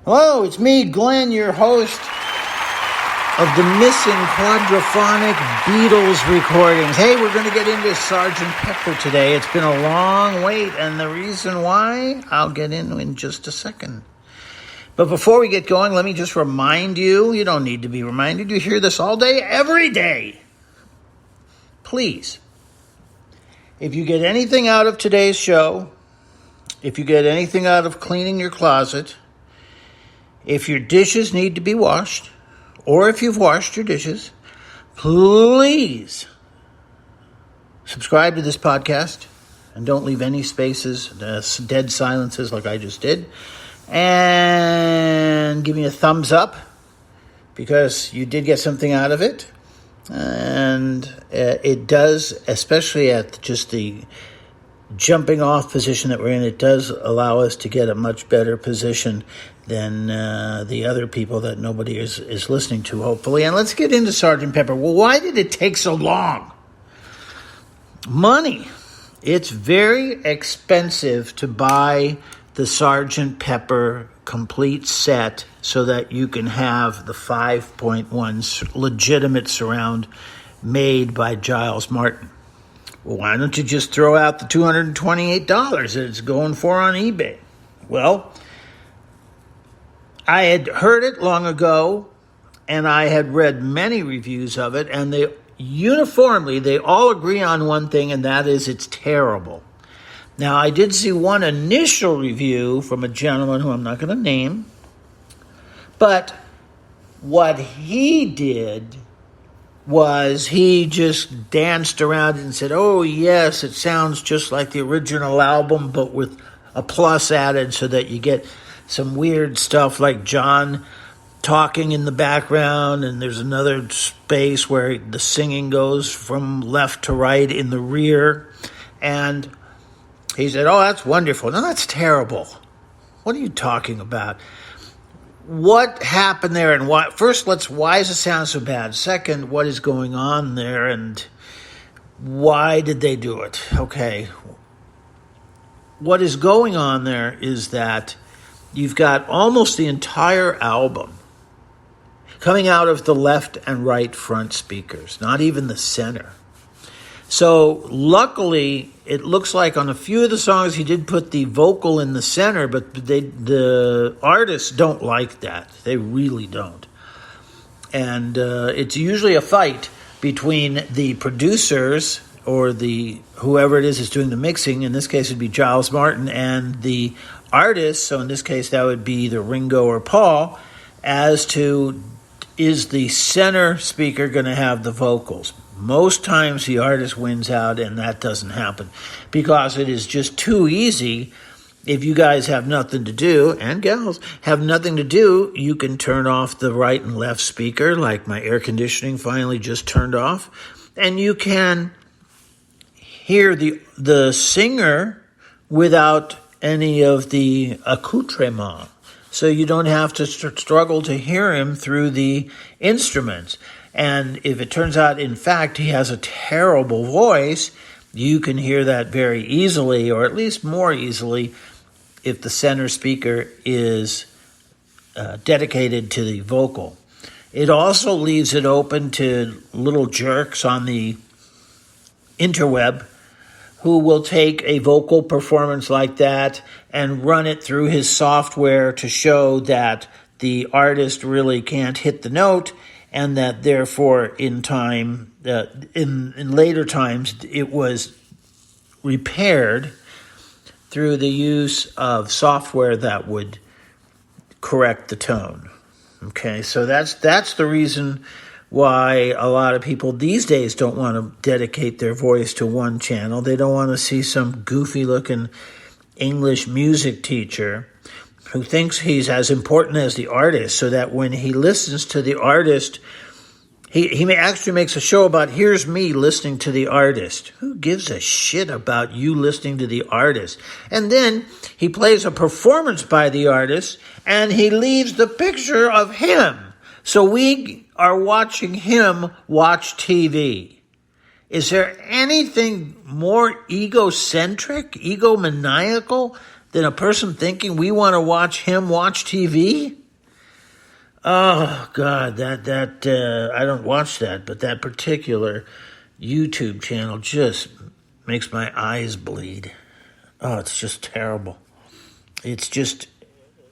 Hello, it's me, Glenn, your host of the missing quadraphonic Beatles recordings. Hey, we're going to get into Sgt. Pepper today. It's been a long wait, and the reason why, I'll get into in just a second. But before we get going, let me just remind you, you don't need to be reminded, you hear this all day, every day. Please, if you get anything out of today's show, if you get anything out of cleaning your closet, if your dishes need to be washed, or if you've washed your dishes, please subscribe to this podcast and don't leave any spaces, dead silences like I just did. And give me a thumbs up because you did get something out of it. And it does, especially at just the jumping off position that we're in, it does allow us to get a much better position than the other people that nobody is listening to, hopefully. And let's get into Sgt. Pepper. Well, why did it take so long? Money. It's very expensive to buy the Sgt. Pepper complete set so that you can have the 5.1 legitimate surround made by Giles Martin. Well, why don't you just throw out the $228 that it's going for on eBay? Well, I had heard it long ago, and I had read many reviews of it, and they all agree on one thing, and that is it's terrible. Now, I did see one initial review from a gentleman who I'm not going to name, but what he did was he just danced around and said, oh, yes, it sounds just like the original album, but with a plus added so that you get some weird stuff like John talking in the background, and there's another space where the singing goes from left to right in the rear. And he said, oh, that's wonderful. No, that's terrible. What are you talking about? What happened there, and why? First, why does it sound so bad? Second, what is going on there, and why did they do it? Okay. What is going on there is that you've got almost the entire album coming out of the left and right front speakers, not even the center. So luckily, it looks like on a few of the songs he did put the vocal in the center, but the artists don't like that. They really don't. And it's usually a fight between the producers or whoever it is doing the mixing. In this case, it would be Giles Martin, and the artists. So in this case, that would be either Ringo or Paul, as to is the center speaker going to have the vocals. Most times the artist wins out, and that doesn't happen because it is just too easy. If you guys have nothing to do, and gals have nothing to do, you can turn off the right and left speaker, like my air conditioning finally just turned off, and you can hear the singer without any of the accoutrement. So you don't have to struggle to hear him through the instruments. And if it turns out, in fact, he has a terrible voice, you can hear that very easily, or at least more easily, if the center speaker is dedicated to the vocal. It also leaves it open to little jerks on the interweb who will take a vocal performance like that and run it through his software to show that the artist really can't hit the note, and that therefore in later times it was repaired through the use of software that would correct the tone. Okay, so that's the reason why a lot of people these days don't want to dedicate their voice to one channel. They don't want to see some goofy-looking English music teacher who thinks he's as important as the artist, so that when he listens to the artist, he actually makes a show about, here's me listening to the artist. Who gives a shit about you listening to the artist? And then he plays a performance by the artist, and he leaves the picture of him. So we are watching him watch TV. Is there anything more egocentric, egomaniacal than a person thinking we want to watch him watch TV? Oh God, that I don't watch that, but that particular YouTube channel just makes my eyes bleed. Oh, it's just terrible. It's just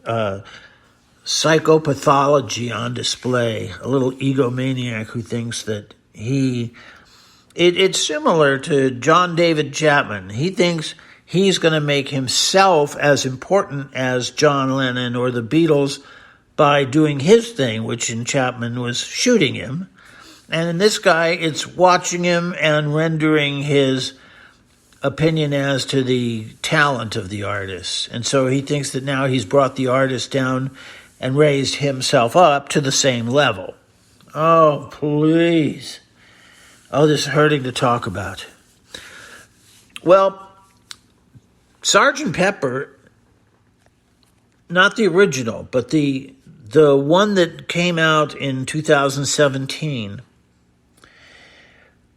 psychopathology on display. A little egomaniac who thinks that it's similar to John David Chapman. He thinks he's going to make himself as important as John Lennon or the Beatles by doing his thing, which in Chapman was shooting him. And in this guy, it's watching him and rendering his opinion as to the talent of the artist. And so he thinks that now he's brought the artist down and raised himself up to the same level. Oh, please. Oh, this is hurting to talk about. Well, Sgt. Pepper, not the original, but the one that came out in 2017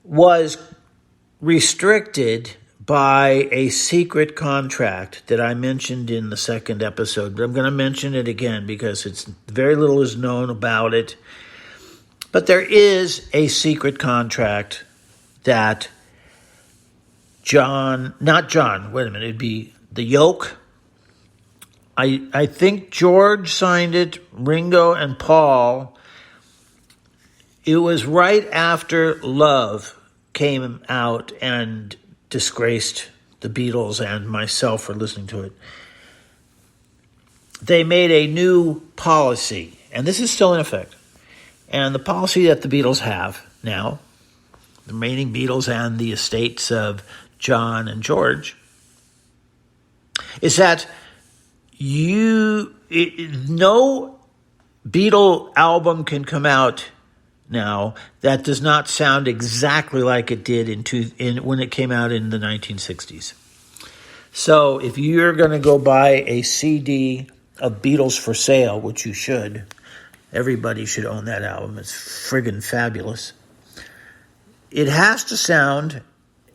was restricted by a secret contract that I mentioned in the second episode, but I'm going to mention it again because very little is known about it. But there is a secret contract that it'd be the Yoke. I think George signed it, Ringo and Paul. It was right after Love came out and disgraced the Beatles and myself for listening to it. They made a new policy, and this is still in effect. And the policy that the Beatles have now, the remaining Beatles and the estates of John and George, is that no Beatle album can come out now that does not sound exactly like it did when it came out in the 1960s. So if you're going to go buy a CD of Beatles for sale, which you should, everybody should own that album. It's friggin' fabulous. It has to sound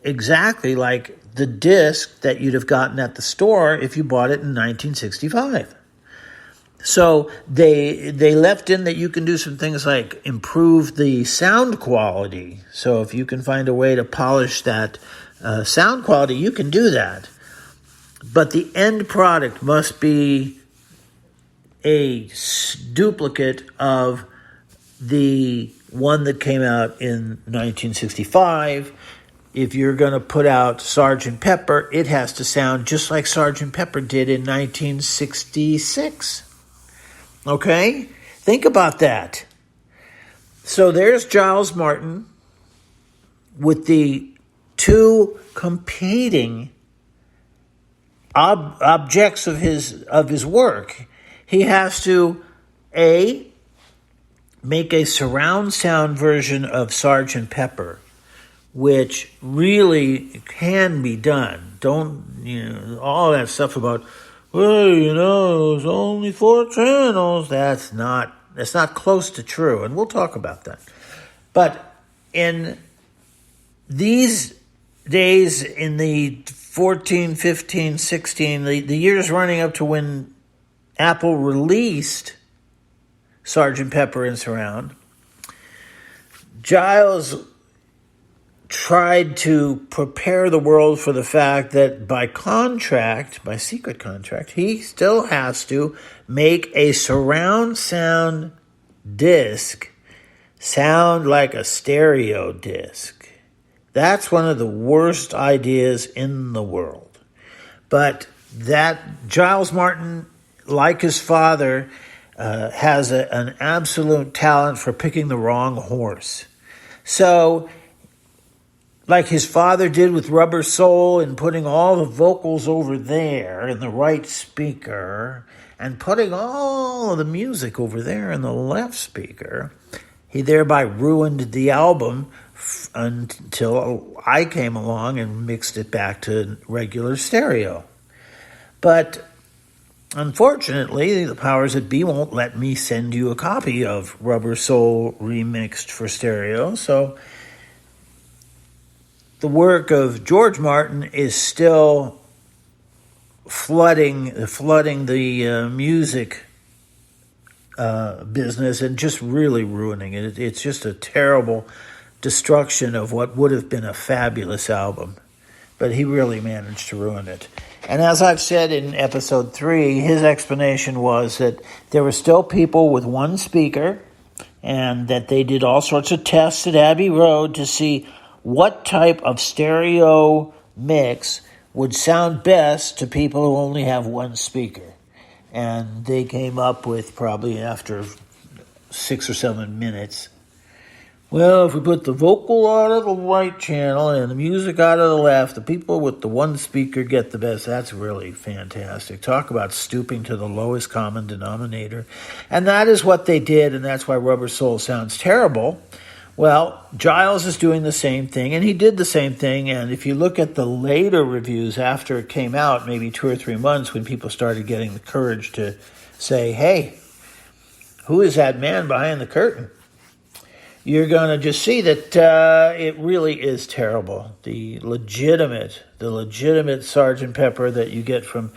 exactly like the disc that you'd have gotten at the store if you bought it in 1965. So they left in that you can do some things like improve the sound quality. So if you can find a way to polish that sound quality, you can do that. But the end product must be a duplicate of the one that came out in 1965. If you're going to put out Sgt. Pepper, it has to sound just like Sgt. Pepper did in 1966. Okay? Think about that. So there's Giles Martin with the two competing objects of his work. He has to, make a surround sound version of Sgt. Pepper, which really can be done. All that stuff about, there's only 4 channels. That's not close to true, and we'll talk about that. But in these days, in the 14, 15, 16, the years running up to when Apple released Sgt. Pepper in surround, Giles tried to prepare the world for the fact that by secret contract, he still has to make a surround sound disc sound like a stereo disc. That's one of the worst ideas in the world. But that Giles Martin, like his father, has an absolute talent for picking the wrong horse. So, like his father did with Rubber Soul and putting all the vocals over there in the right speaker and putting all of the music over there in the left speaker, he thereby ruined the album until I came along and mixed it back to regular stereo. But unfortunately, the powers that be won't let me send you a copy of Rubber Soul remixed for stereo, so the work of George Martin is still flooding the music business and just really ruining it. It's just a terrible destruction of what would have been a fabulous album. But he really managed to ruin it. And as I've said in episode 3, his explanation was that there were still people with one speaker and that they did all sorts of tests at Abbey Road to see what type of stereo mix would sound best to people who only have one speaker. And they came up with, probably after 6 or 7 minutes, well, if we put the vocal out of the right channel and the music out of the left, the people with the one speaker get the best. That's really fantastic. Talk about stooping to the lowest common denominator. And that is what they did, and that's why Rubber Soul sounds terrible. Well, Giles is doing the same thing, and he did the same thing. And if you look at the later reviews after it came out, maybe 2 or 3 months, when people started getting the courage to say, hey, who is that man behind the curtain? You're going to just see that it really is terrible. The legitimate Sgt. Pepper that you get from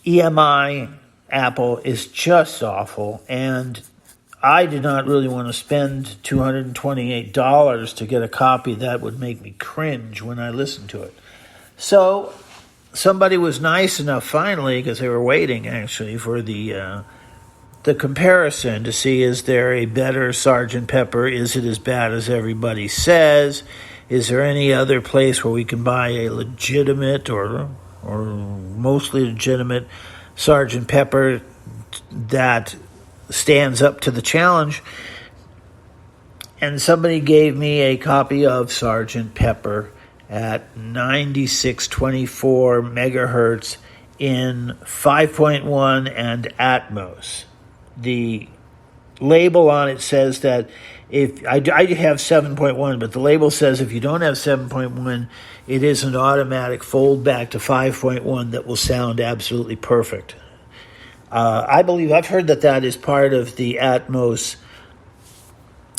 EMI Apple is just awful. And I did not really want to spend $228 to get a copy. That would make me cringe when I listened to it. So somebody was nice enough finally, because they were waiting actually for the comparison to see, is there a better Sgt. Pepper? Is it as bad as everybody says? Is there any other place where we can buy a legitimate or mostly legitimate Sgt. Pepper that stands up to the challenge? And somebody gave me a copy of Sgt. Pepper at 9624 megahertz in 5.1 and Atmos. The label on it says that if I have 7.1, but the label says if you don't have 7.1, it is an automatic fold back to 5.1 that will sound absolutely perfect. I believe I've heard that is part of the Atmos,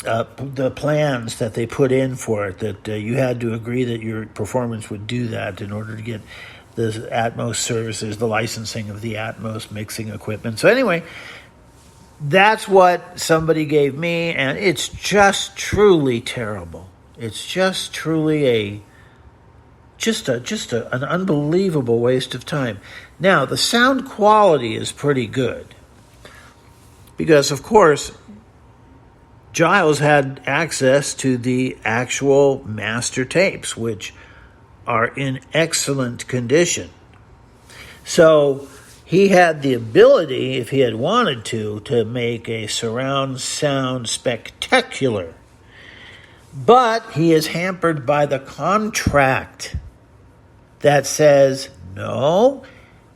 the plans that they put in for it, that you had to agree that your performance would do that in order to get the Atmos services, the licensing of the Atmos mixing equipment. So anyway, that's what somebody gave me, and it's just truly terrible. It's just truly an unbelievable waste of time. Now, the sound quality is pretty good because, of course, Giles had access to the actual master tapes, which are in excellent condition. So he had the ability, if he had wanted to make a surround sound spectacular. But he is hampered by the contract that says, no,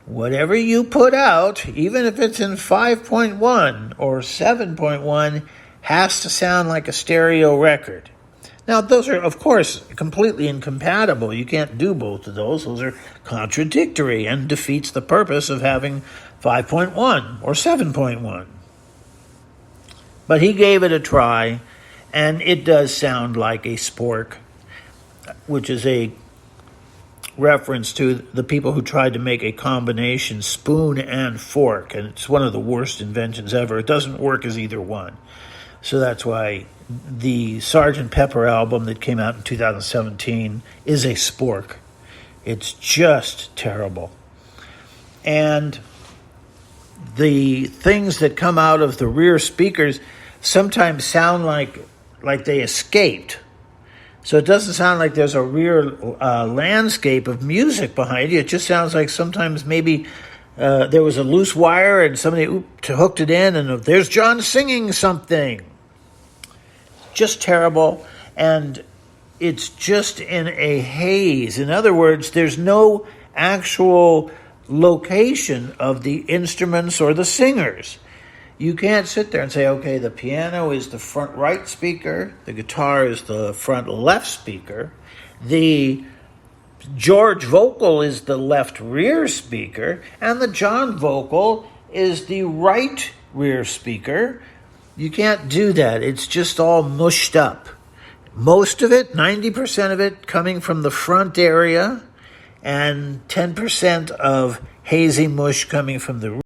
whatever you put out, even if it's in 5.1 or 7.1, has to sound like a stereo record. Now, those are, of course, completely incompatible. You can't do both of those. Those are contradictory and defeats the purpose of having 5.1 or 7.1. But he gave it a try, and it does sound like a spork, which is a reference to the people who tried to make a combination spoon and fork, and it's one of the worst inventions ever. It doesn't work as either one. So that's why the Sgt. Pepper album that came out in 2017 is a spork. It's just terrible. And the things that come out of the rear speakers sometimes sound like they escaped. So it doesn't sound like there's a rear landscape of music behind you. It just sounds like sometimes maybe there was a loose wire and somebody hooked it in, and there's John singing something. Just terrible, and it's just in a haze. In other words, there's no actual location of the instruments or the singers. You can't sit there and say, okay, the piano is the front right speaker, the guitar is the front left speaker, the George vocal is the left rear speaker, and the John vocal is the right rear speaker. You can't do that. It's just all mushed up. Most of it, 90% of it, coming from the front area, and 10% of hazy mush coming from the